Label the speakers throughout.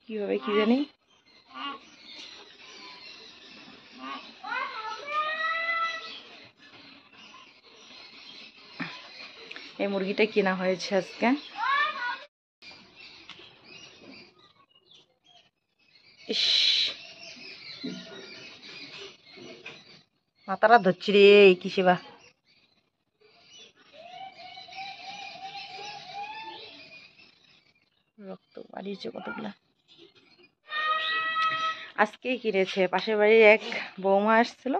Speaker 1: কি হবে কি জানি। এই মুরগিটা কেনা হয়েছে আজকে। ইস, মাথাটা ধরছি রে, কি সেবা। রক্ত বাড়িয়েছে কতগুলা। আজকে কিনেছে, পাশের বাড়ির এক বৌমা আসছিল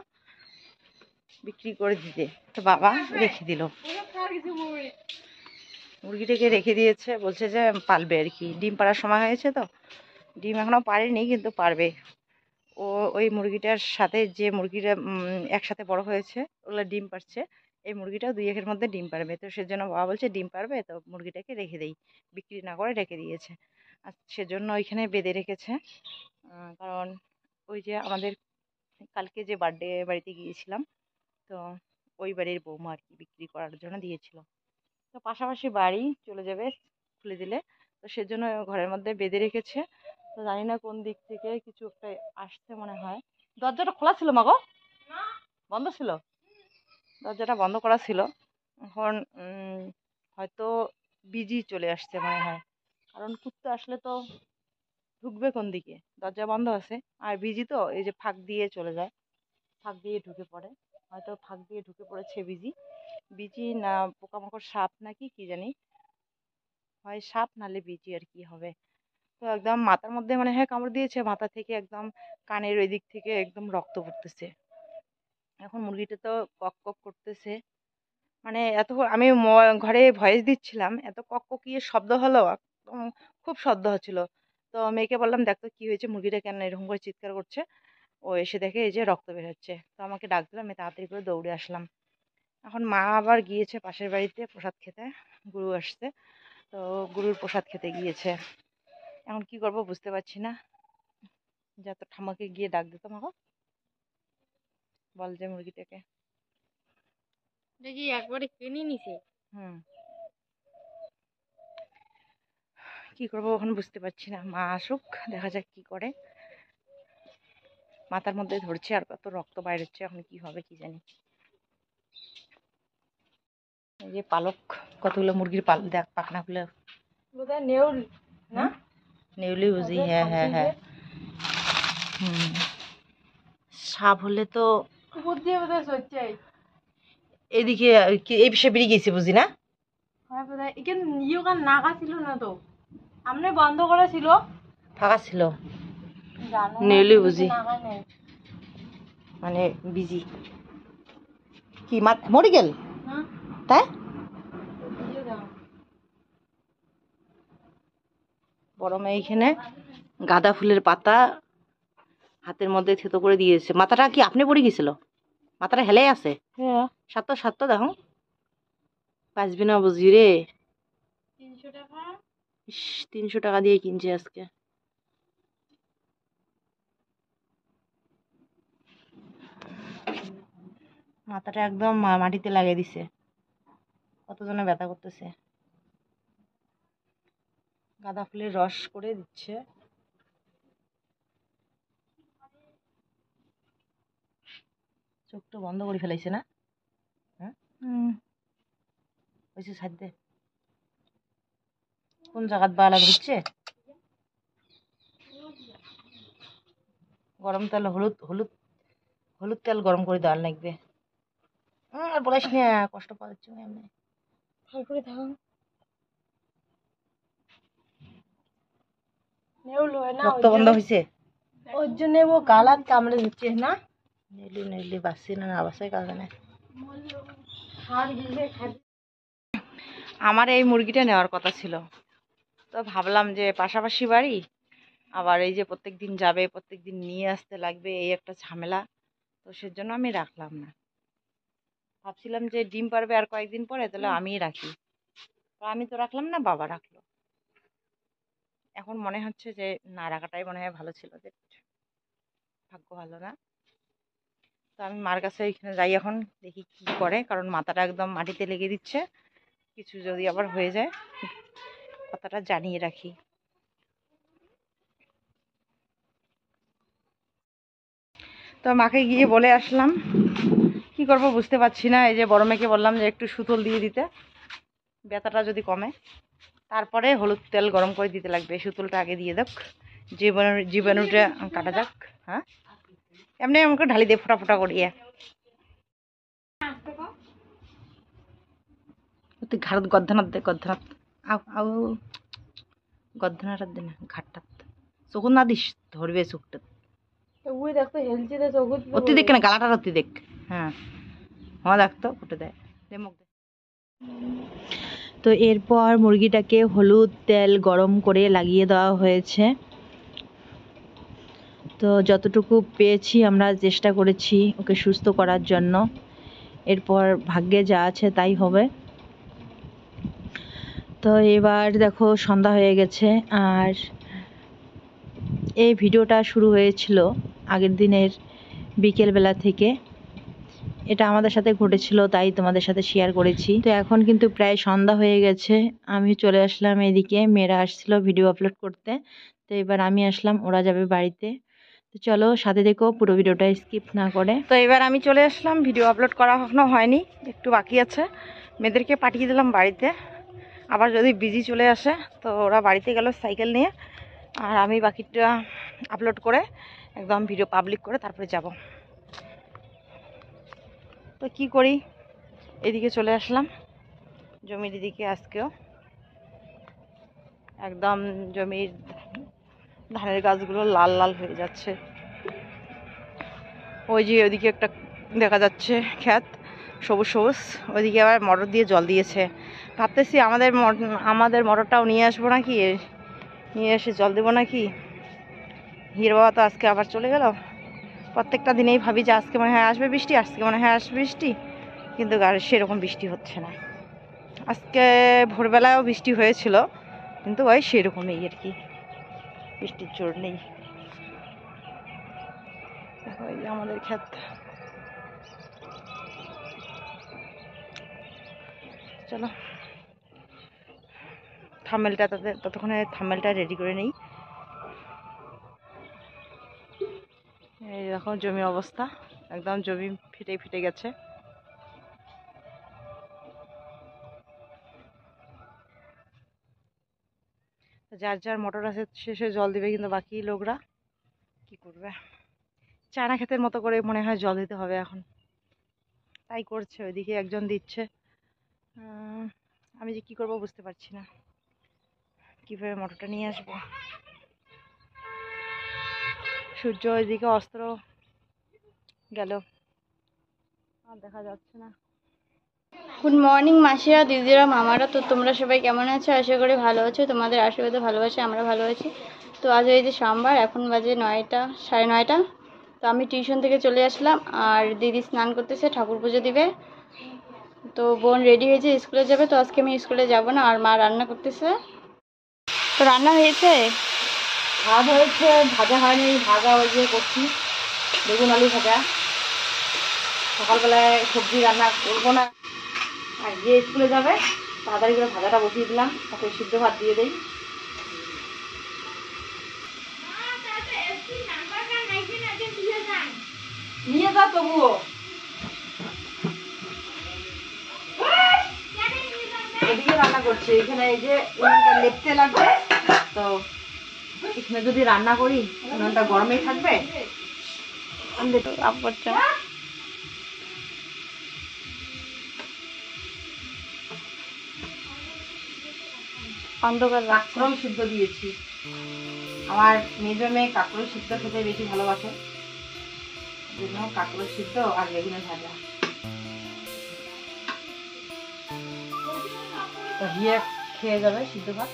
Speaker 1: বিক্রি করে দিতে, তো বাবা রেখে দিল মুরগিটাকে, রেখে দিয়েছে। বলছে যে পালবে আর কি, ডিম পাড়ার সময় হয়েছে তো। ডিম এখনো পারেনি কিন্তু পারবে। ও ওই মুরগিটার সাথে যে মুরগিটা একসাথে বড় হয়েছে ওগুলো ডিম পারছে, এই মুরগিটাও 2-1 এর মধ্যে ডিম পারবে। তো সেজন্য বাবা বলছে ডিম পারবে তো মুরগিটাকে রেখে দেই, বিক্রি না করে রেখে দিয়েছে। আর সেজন্য ওইখানে বেঁধে রেখেছে। কারণ ওই যে আমাদের কালকে যে বার্থডে বাড়িতে গিয়েছিলাম, তো ওই বাড়ির বৌমা আর কি বিক্রি করার জন্য দিয়েছিল। তো পাশাপাশি বাড়ি চলে যাবে খুলে দিলে, তো সেজন্য ঘরের মধ্যে বেঁধে রেখেছে। তো জানি না কোন দিক থেকে কিছু একটা আসছে মনে হয়। দরজাটা খোলা ছিল মাগো, বন্ধ ছিল, দরজাটা বন্ধ করা ছিল। এখন হয়তো বিজি চলে আসছে মনে হয়, কারণ কুত্তা আসলে তো ঢুকবে কোন দিকে, দরজা বন্ধ আছে। আর বিজি তো এই যে ফাঁক দিয়ে চলে যায়, ফাঁক দিয়ে ঢুকে পড়ে, হয়তো ফাঁক দিয়ে ঢুকে পড়েছে বিজি। বিজি না পোকামাকড়, সাপ নাকি কি জানি, হয় সাপ নালে বিজি আর কি হবে। তো একদম মাথার মধ্যে মনে হয় কামড় দিয়েছে, মাথা থেকে একদম কানের ওই দিক থেকে একদম রক্ত পড়তেছে। এখন মুরগিটা তো কক কক করতেছে, মানে এত আমি ঘরে ভয়েস দিচ্ছিলাম, এত কককিয়ে শব্দ হলো, একদম খুব শব্দ হচ্ছিল। তো মেয়েকে বললাম দেখতো কি হয়েছে, মুরগিটা কেন এরকম করে চিৎকার করছে। ও এসে দেখে এই যে রক্ত বের হচ্ছে, তো আমাকে ডাক দিলাম, আমি তাড়াতাড়ি করে দৌড়ে আসলাম। এখন মা আবার গিয়েছে পাশের বাড়িতে প্রসাদ খেতে, গুরু আসছে, তো গুরুর প্রসাদ খেতে গিয়েছে। এখন কি করব বুঝতে পারছি না, যা তো ঠাম্মাকে গিয়ে ডাক দিতাম আমাকে, বল যে মুরগিটাকে।
Speaker 2: দেখি একবারে কিনে নিছে।
Speaker 1: হুম, কি করবো এখন বুঝতে পারছি না, মা আসুক দেখা যাক কি করে। মাথার মধ্যে ধরছে আর কত রক্ত বাইর হচ্ছে, এখন কি হবে কি জানি। এই যে পালক, কতগুলো মুরগির দেখ পাখনা খুলে,
Speaker 2: বোধহয় নেউল না,
Speaker 1: নেউলি বুঝি, হ্যাঁ হ্যাঁ হ্যাঁ। হুম, সাপ হলে তো
Speaker 2: উপর দিয়ে বোধহয় চলছে।
Speaker 1: এদিকে এই বিষয়ে বেরিয়ে গেছে বুঝি না।
Speaker 2: হয় বোধহয় এখানে ইউকান নাগা ছিল না তো, সামনে বন্ধ করা ছিল,
Speaker 1: ফাঁকা ছিল,
Speaker 2: জানো
Speaker 1: নেউলি বুঝি
Speaker 2: নাগা নেই
Speaker 1: মানে বিজি। কি মরে গেল তাই? বড় মেয়ে এইখানে গাঁদা ফুলের পাতা হাতের মধ্যে থেতো করে দিয়েছে। মাথাটা কি আপনি পড়ে গেছিল? মাথাটা হেলে আছে।
Speaker 2: হ্যাঁ,
Speaker 1: সাতটা সাতটা দেখো, বাঁচবি না বুঝি রে।
Speaker 2: 300 টাকা।
Speaker 1: ইস, 300 টাকা দিয়ে কিনছে আজকে। মাথাটা একদম মাটিতে লাগিয়ে দিছে, কতজনে ব্যথা করতেছে। গাঁদা ফুলের রস করে দিচ্ছে। চোখটা বন্ধ করে ফেলাইছে না? হ্যাঁ, হয়েছে সাইড। কোন জায়গাত বালা ধরছে? গরম তেল, হলুদ হলুদ হলুদ তেল গরম করে দেওয়ার লাগবে। আর বলিস না, কষ্ট পাওয়া যাচ্ছে এমনি।
Speaker 2: তারপরে থাকো নেউল হয় না,
Speaker 1: রক্ত বন্ধ হয়েছে।
Speaker 2: ওর জন্য ও গালাত কামড়ে দিচ্ছে না।
Speaker 1: নেলি নেলি বাঁচছি না না বাঁচাই কাজ না। আমার এই মুরগিটা নেওয়ার কথা ছিল, তো ভাবলাম যে পাশাপাশি বাড়ি, আবার এই যে প্রত্যেকদিন যাবে, প্রত্যেকদিন নিয়ে আসতে লাগবে, এই একটা ঝামেলা। তো সেজন্য আমি রাখলাম না, ভাবছিলাম যে ডিম পারবে আর কয়েকদিন পরে, তাহলে আমিই রাখি। আমি তো রাখলাম না, বাবা রাখলো। এখন মনে হচ্ছে যে না রাখাটাই মনে হয় ভালো ছিল, যে ভাগ্য ভালো না। তো আমি মার কাছে এখানে যাই এখন, দেখি কি করে, কারণ মাথাটা একদম মাটিতে লেগে দিচ্ছে। কিছু যদি আবার হয়ে যায়, কথাটা জানিয়ে রাখি। তো মাকে গিয়ে বলে আসলাম, কি করব বুঝতে পারছি না। এই যে বড় মেয়েকে বললাম যে একটু সুতল দিয়ে দিতে, ব্যথাটা যদি কমে। তারপরে হলুদ তেল গরম করে দিতে লাগবে, সুতলটা আগে দিয়ে দেখ, জীবাণুটা কাটা যাক। হ্যাঁ, এমনি আমাকে ঢালি দিয়ে ফোটা ফোটা করিয়ে তুই ঘাড়ত গর্ধনাথ দে, গর্ধনাথ আও আও, গর্ধনাটার দে না, ঘাটটা চকুন না দিস, ধরবে চোখটা।
Speaker 2: ওই দেখতো হেলছে তো চকুত
Speaker 1: অতি দেখ না, গালাটা অতি দেখ। হ্যাঁ হ্যাঁ, দেখতো ফুটে দেয়, দে মুখ দে। তো এরপর মুরগিটাকে হলুদ তেল গরম করে লাগিয়ে দেওয়া হয়েছে। তো যতটুকু পেয়েছি আমরা চেষ্টা করেছি ওকে সুস্থ করার জন্য। এরপর ভাগ্যে যা আছে তাই হবে। তো এবার দেখো সন্ধ্যা হয়ে গেছে, আর এই ভিডিওটা শুরু হয়েছিল আগের দিনের বিকেলবেলা থেকে। এটা আমাদের সাথে ঘটেছিল, তাই তোমাদের সাথে শেয়ার করেছি। তো এখন কিন্তু প্রায় সন্ধ্যা হয়ে গেছে, আমি চলে আসলাম এদিকে। মেয়েরা আসছিল ভিডিও আপলোড করতে, তো এবার আমি আসলাম, ওরা যাবে বাড়িতে। তো চলো সাথে দেখো, পুরো ভিডিওটা স্কিপ না করে। তো এবার আমি চলে আসলাম, ভিডিও আপলোড করা এখনো হয়নি, একটু বাকি আছে। মেয়েদেরকে পাঠিয়ে দিলাম বাড়িতে, আবার যদি বিজি চলে আসে তো ওরা বাড়িতে গেল সাইকেল নিয়ে, আর আমি বাকিটা আপলোড করে একদম ভিডিও পাবলিক করে তারপরে যাব। তো কি করি, এদিকে চলে আসলাম জমির দিকে। আজকেও একদম জমির ধানের গাছগুলো লাল লাল হয়ে যাচ্ছে। ওই যে ওইদিকে একটা দেখা যাচ্ছে ক্ষেত, সবুজ সবুজ, ওইদিকে আবার মটর দিয়ে জল দিয়েছে। ভাবতেছি আমাদের মটরটাও নিয়ে আসবো নাকি, নিয়ে এসে জল দেবো নাকি। হির বাবা তো আজকে আবার চলে গেল। প্রত্যেকটা দিনেই ভাবি যে আজকে মনে হয় আসবে বৃষ্টি, আজকে মনে হয় আসবে বৃষ্টি, কিন্তু সেরকম বৃষ্টি হচ্ছে না। আজকে ভোরবেলায়ও বৃষ্টি হয়েছিল, কিন্তু ওই সেরকমই আর কি, বৃষ্টির জোর নেই। ওই আমাদের ক্ষেত। চলো থাম্বনেলটা ততক্ষণে থাম্বনেলটা রেডি করে নেই। এই দেখো জমির অবস্থা, একদম জমি ফেটে ফেটে গেছে। যার যার মোটর আছে শেষে জল দিবে, কিন্তু বাকি লোকরা কি করবে, চায়না ক্ষেতের মতো করে মনে হয় জল দিতে হবে এখন, তাই করছে। ওইদিকে একজন দিচ্ছে, আমি যে কি করব বুঝতে পারছি না, কিভাবে মোটরটা নিয়ে আসবো। সূর্য ওইদিকে অস্ত্র গেল, আর দেখা যাচ্ছে না।
Speaker 2: গুড মর্নিং মাসিরা, দিদিরা, মামারা। তো তোমরা সবাই কেমন আছো? আশা করি ভালো আছো, তোমাদের আশীর্বাদে ভালোবাসি, আমরা ভালো আছি। তো আজ এই যে সোমবার, এখন বাজে 9টা, 9:30। তো আমি টিউশন থেকে চলে আসলাম, আর দিদি স্নান করতেছে, ঠাকুর পুজো দিবে। তো বোন রেডি হয়েছে, স্কুলে যাবে। তো আজকে আমি স্কুলে যাব না, আর মা রান্না করতেছে। তো রান্না হয়েছে,
Speaker 1: ভাত হয়েছে, ভাজা হয়নি, ভাজা ওই যে করছি, বেগুন আলু ভাজা। সকালবেলায় সবজি রান্না করবো না, আর যে স্কুলে যাবে তাড়াতাড়ি করে ভাজাটা বসিয়ে দিলাম, ওকে সিদ্ধ ভাত দিয়ে দেই। নিয়ে যা তবুও, এদিকে রান্না করছি, এখানে এই যে উনুনটা লেপতে লাগবে। তো এখানে যদি রান্না করি উনুনটা গরমেই থাকবে।
Speaker 2: আপ করছে। অন্ধকার লাগছে।
Speaker 1: কাঁকরোল সিদ্ধ দিয়েছি, আমার মেজ মেয়ে কাঁকরোল সিদ্ধ খেতে বেশি ভালোবাসে, জন্য কাঁকরোল সিদ্ধ আর বেগুনের ভাজা। তো হিয়ে খেয়ে যাবে সিদ্ধ ভাত।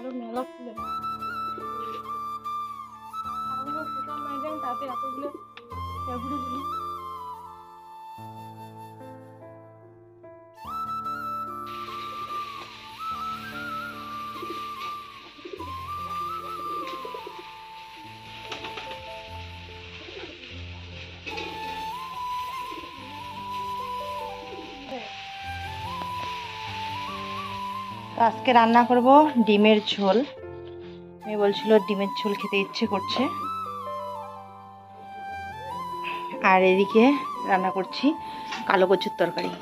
Speaker 2: আরো মেলা ফুলে তাতে এতগুলো ঘুরে দিল।
Speaker 1: আজকে রান্না করব ডিমের ঝোল। মেয়ে বলছিল ডিমের ঝোল খেতে ইচ্ছে করছে। আর এদিকে রান্না করছি কালো কচুর তরকারি।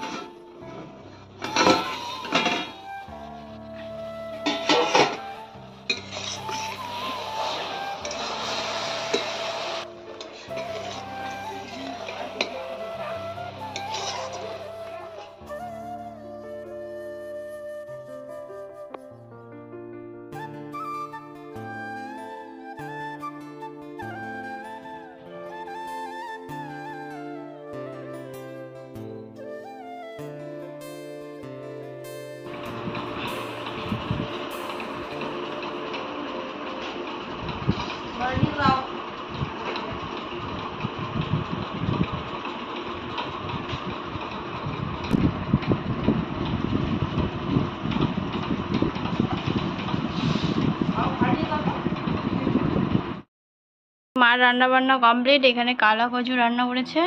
Speaker 2: মার রান্না বান্না কমপ্লিট। এখানে কালা কচু রান্না করেছে,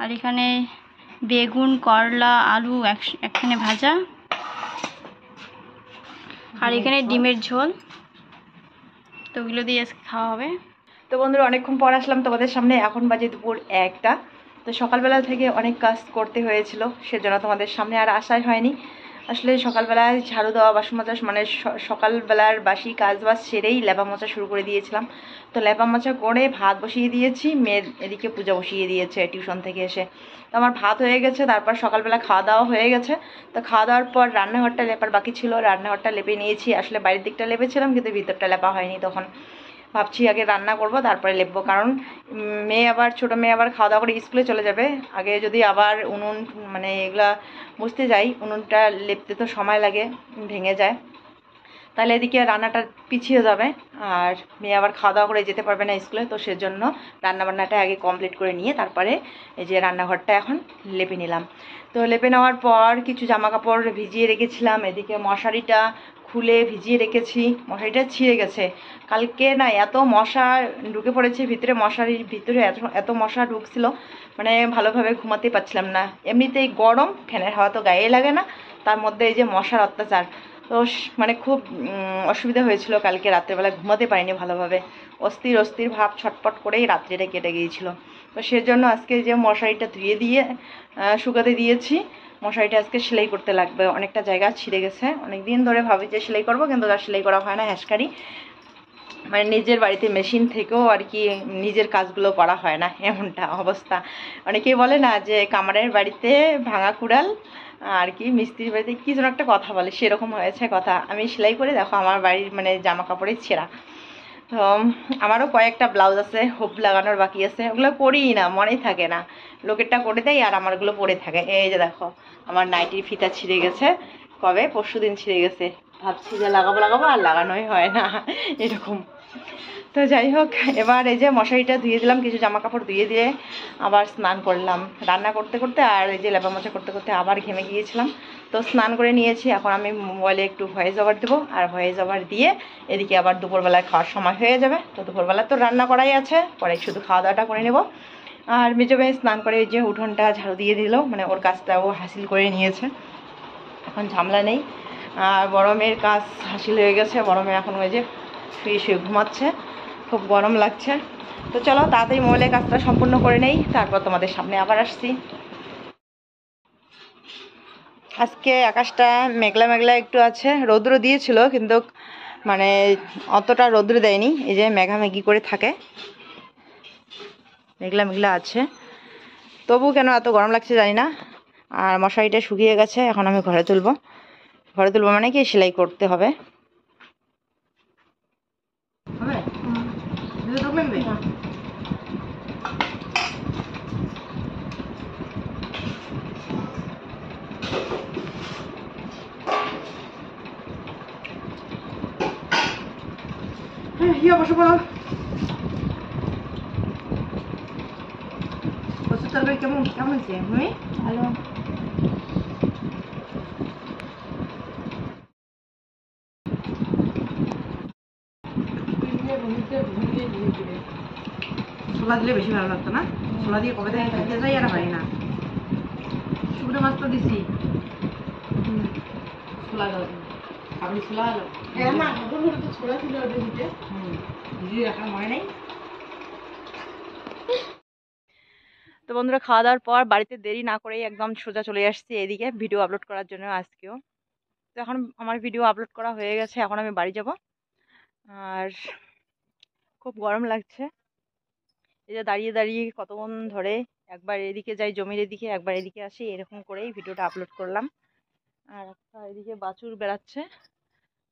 Speaker 2: আর এখানে বেগুন, করলা, আলু একখানে ভাজা, আর এখানে ডিমের ঝোল। তো ওগুলো দিয়ে আজকে খাওয়া হবে।
Speaker 1: তো বন্ধুরা, অনেকক্ষণ পর আসলাম তোমাদের সামনে। এখন বাজে দুপুর 1টা। তো সকালবেলা থেকে অনেক কাজ করতে হয়েছিল, সেজন্য তোমাদের সামনে আর আসাই হয়নি। আসলে সকালবেলায় ঝাড়ু দেওয়া, বাসন মাজা, মানে সকালবেলার বাসি কাজ বাজ সেরেই লেপা মোছা শুরু করে দিয়েছিলাম। তো লেপা মোছা করে ভাত বসিয়ে দিয়েছি, মেয়ের এদিকে পূজা বসিয়ে দিয়েছে টিউশন থেকে এসে। তো আমার ভাত হয়ে গেছে, তারপর সকালবেলা খাওয়া দাওয়া হয়ে গেছে। তো খাওয়া দাওয়ার পর রান্নাঘরটা লেপার বাকি ছিল, রান্নাঘরটা লেপে নিয়েছি। আসলে বাড়ির দিকটা লেপেছিলাম, কিন্তু ভিতরটা লেপা হয়নি। তখন ভাবছি আগে রান্না করব, তারপরে লেপবো, কারণ ছোটো মেয়ে আবার খাওয়া দাওয়া করে স্কুলে চলে যাবে। আগে যদি আবার উনুন মানে এগুলা মুছতে যাই, উনুনটা লেপতে তো সময় লাগে, ভেঙে যায়, তাহলে এদিকে রান্নাটা পিছিয়ে যাবে, আর মেয়ে আবার খাওয়া দাওয়া করে যেতে পারবে না স্কুলে। তো সেজন্য রান্নাবান্নাটা আগে কমপ্লিট করে নিয়ে তারপরে এই যে রান্নাঘরটা এখন লেপে নিলাম। তো লেপে নেওয়ার পর কিছু জামা কাপড় ভিজিয়ে রেখেছিলাম, এদিকে মশারিটা খুলে ভিজিয়ে রেখেছি। মশারিটা ছিঁড়ে গেছে কালকে, না এত মশা ঢুকে পড়েছে ভিতরে, মশারির ভিতরে এত মশা ঢুকছিল, মানে ভালোভাবে ঘুমাতে পারছিলাম না। এমনিতেই গরম, ফ্যানের হাওয়া তো গায়ে লাগে না, তার মধ্যে এই যে মশার অত্যাচার। তো মানে খুব অসুবিধা হয়েছিল কালকে রাত্রেবেলা, ঘুমাতে পারিনি ভালোভাবে। অস্থির ভাব ছটপট করেই রাত্রিটা কেটে গিয়েছিল। তো সেজন্য আজকে যে মশারিটা ধুয়ে দিয়ে শুকাতে দিয়েছি। মশারিটা আজকে সেলাই করতে লাগবে, অনেকটা জায়গা ছিঁড়ে গেছে। অনেক দিন ধরে ভাবি যে সেলাই করবো, কিন্তু আর সেলাই করা হয় না। হ্যাঁসকারি মানে নিজের বাড়িতে মেশিন থেকেও আর কি নিজের কাজগুলো করা হয় না, এমনটা অবস্থা। অনেকেই বলে না যে কামারের বাড়িতে ভাঙা কুড়াল, আর কি মিস্ত্রির বাড়িতে কী যেন একটা কথা বলে, সেরকম হয়েছে কথা। আমি সেলাই করে দেখো আমার বাড়ির মানে জামা কাপড়ের ছেঁড়া। তো আমারও কয়েকটা ব্লাউজ আছে, হোপ লাগানোর বাকি আছে, ওগুলো করিই না, মনেই থাকে না। লোকেরটা করে দেয় আর আমারগুলো পরে থাকে। এই যে দেখো আমার নাইটির ফিতা ছিঁড়ে গেছে, কবে পরশুদিন ছিঁড়ে গেছে। ভাবছি যে লাগাবো আর লাগানোই হয় না, এরকম। তো যাই হোক, এবার এই যে মশারিটা ধুয়ে দিলাম, কিছু জামা কাপড় ধুয়ে দিয়ে আবার স্নান করলাম রান্না করতে করতে, আর এই যে লেপা মোছা করতে করতে আবার ঘেমে গিয়েছিলাম। তো স্নান করে নিয়েছি, এখন আমি মোবাইলে একটু ভয়েস ওভার দেবো, আর ভয়েস ওভার দিয়ে এদিকে আবার দুপুরবেলায় খাওয়ার সময় হয়ে যাবে। তো দুপুরবেলা তো রান্না করাই আছে, পরে শুধু খাওয়া দাওয়াটা করে নেব। আর মেজো মেয়ে স্নান করে এই যে উঠোনটা ঝাড়ু দিয়ে দিল, মানে ওর কাজটা ও হাসিল করে নিয়েছে, এখন ঝামেলা নেই। আর বড় মেয়ের কাজ হাসিল হয়ে গেছে, বড় মেয়ে এখন ওই যে শুয়ে ঘুমাচ্ছে, খুব গরম লাগছে। তো চলো তাড়াতাড়ি মোবাইলের কাজটা সম্পূর্ণ করে নেই, তারপর তোমাদের সামনে আবার আসছি। আজকে আকাশটা মেঘলা মেঘলা একটু আছে, রৌদ্র দিয়েছিল কিন্তু মানে অতটা রৌদ্র দেয়নি, এই যে মেঘামেঘি করে থাকে, মেঘলা মেঘলা আছে। তবু কেন এত গরম লাগছে জানি না। আর মশারিটা শুকিয়ে গেছে, এখন আমি ঘরে তুলবো মানে কি সেলাই করতে হবে। কি বসে পড়ো। কচুর তরকারি কেমন কেমন হয়েছে তুমি?
Speaker 2: ভালো।
Speaker 1: ছোলা দিলে বেশি ভালো লাগতো না? ছোলা দিয়ে কবে থেকে খেতে যাই আর হয় না। শুকনো মাছ তো দিছি। ছোলা দাও, আপনি ছোলা দাও। হ্যাঁ না, এখন হলে তো ছোলা ছিল ওদের দিতে। দিদি রাখার মনে নেই। তো বন্ধুরা, খাওয়া দাওয়ার পর বাড়িতে দেরি না করেই একদম সোজা চলে আসছি এদিকে ভিডিও আপলোড করার জন্য আজকেও। তো এখন আমার ভিডিও আপলোড করা হয়ে গেছে, এখন আমি বাড়ি যাব। আর খুব গরম লাগছে, এই যে দাঁড়িয়ে দাঁড়িয়ে কতক্ষণ ধরে একবার এদিকে যাই জমির এদিকে, একবার এদিকে আসি, এরকম করেই ভিডিওটা আপলোড করলাম। আর একটা এদিকে বাছুর বেড়াচ্ছে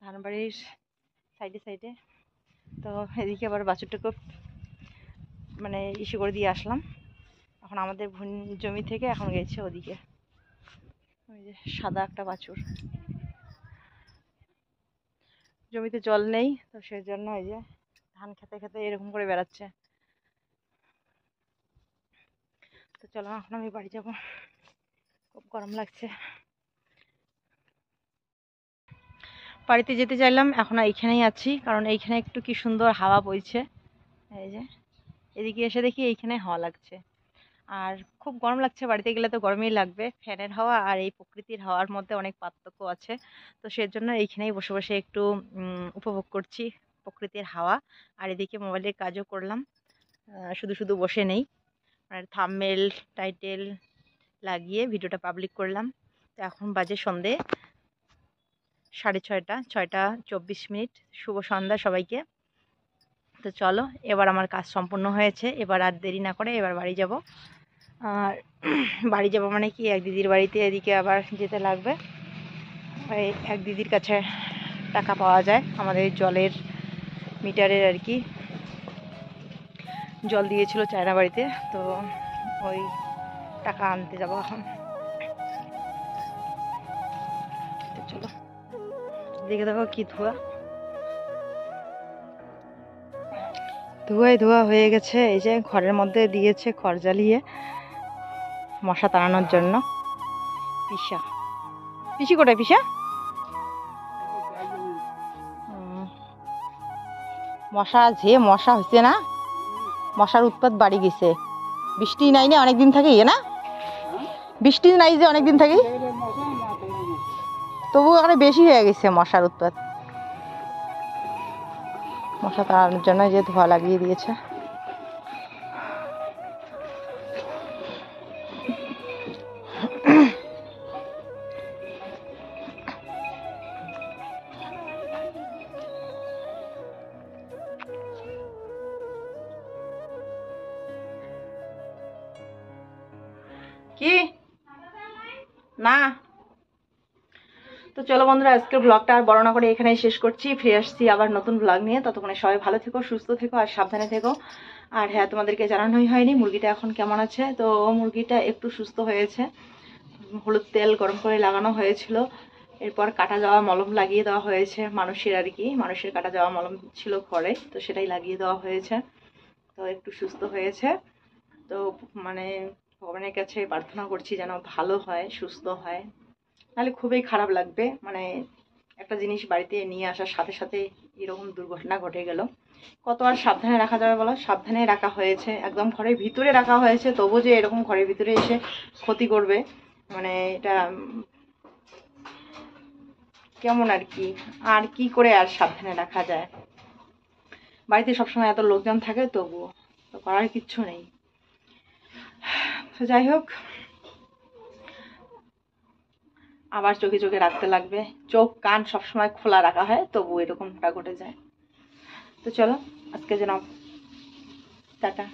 Speaker 1: ধানবাড়ির সাইডে সাইডে। তো এদিকে আবার বাছুরটাকে মানে ইস্যু করে দিয়ে আসলাম। এখন আমাদের জমি থেকে এখন গেছে ওদিকে, ওই যে সাদা একটা বাছুর। জমিতে জল নেই তো সেজন্য এই যে ধান খেতে খেতে এরকম করে বেড়াচ্ছে। তো চলো এখন আমি বাড়ি যাব, খুব গরম লাগছে। বাড়িতে যেতে চাইলাম, এখন এইখানেই আছি কারণ এইখানে একটু কি সুন্দর হাওয়া বইছে। এই যে এদিকে এসে দেখি এইখানে হাওয়া লাগছে। আর খুব গরম লাগছে, বাড়িতে গেলে তো গরমই লাগবে। ফ্যানের হাওয়া আর এই প্রকৃতির হাওয়ার মধ্যে অনেক পার্থক্য আছে। তো সেজন্য এইখানেই বসে বসে একটু উপভোগ করছি প্রকৃতির হাওয়া। আর এদিকে মোবাইলের কাজও করলাম, শুধু শুধু বসে নেই। আর থাম্বনেল টাইটেল লাগিয়ে ভিডিওটা পাবলিক করলাম। তো এখন বাজে সন্ধে 6:30, 6:24। শুভ সন্ধ্যা সবাইকে। তো চলো, এবার আমার কাজ সম্পূর্ণ হয়েছে, এবার আর দেরি না করে এবার বাড়ি যাব। আর বাড়ি যাব মানে কি, এক দিদির বাড়িতে এদিকে আবার যেতে লাগবে। ওই এক দিদির কাছে টাকা পাওয়া যায় আমাদের জলের মিটারের আর কি, জল দিয়েছিল চায়না বাড়িতে, তো ওই টাকা আনতে যাব এখন। তো চলো, দেখে দেখো কি ধোয়া, ধোয়ায় ধোয়া হয়ে গেছে। এই যে ঘরের মধ্যে দিয়েছে খড় জ্বালিয়ে মশা তাড়ানোর জন্য। পিসা পিসি কোটায় পিসা? মশা যে মশা হয়েছে না, মশার উৎপাত বাড়ি গেছে। বৃষ্টি নাই না অনেকদিন থেকে, না বৃষ্টি নাই যে অনেকদিন থেকে, তবু এখানে বেশি হয়ে গেছে মশার উৎপাত। মশা তাড়ানোর জন্য যে ধোয়া লাগিয়ে দিয়েছে। কি না, তো চলো বন্ধুরা, আজকের ব্লগটা আর বড় না করে এখানেই শেষ করছি। ফিরে আসছি আবার নতুন ব্লগ নিয়ে, ততক্ষণে সবাই ভালো থেকো, সুস্থ থেকো আর সাবধানে থেকো। আর হ্যাঁ, তোমাদেরকে জানানোই হয়নি মুরগিটা এখন কেমন আছে। তো মুরগিটা একটু সুস্থ হয়েছে, হলুদ তেল গরম করে লাগানো হয়েছিল, এরপর কাটা যাওয়া মলম লাগিয়ে দেওয়া হয়েছে মানুষের আর কি, মানুষের কাটা যাওয়া মলম ছিল ঘরে, তো সেটাই লাগিয়ে দেওয়া হয়েছে। তো একটু সুস্থ হয়েছে। তো মানে ভগবানের কাছে প্রার্থনা করছি যেন ভালো হয়, সুস্থ হয়, নাহলে খুবই খারাপ লাগবে। মানে একটা জিনিস বাড়িতে নিয়ে আসার সাথে সাথে এরকম দুর্ঘটনা ঘটে গেল। কত আর সাবধানে রাখা যাবে বলো, সাবধানে রাখা হয়েছে, একদম ঘরের ভিতরে রাখা হয়েছে, তবু যে এরকম ঘরের ভিতরে এসে ক্ষতি করবে, মানে এটা কেমন আর কি, আর কি করে আর সাবধানে রাখা যায়। বাড়িতে সবসময় এত লোকজন থাকে, তবুও তো করার কিচ্ছু নেই। তো যাই হোক, আবার চোখে চোখে রাখতে লাগবে, চোখ কান সবসময় খোলা রাখা হয়, তবু এরকমটা ঘটে যায়। তো চলো, আজকে যেন টাটা।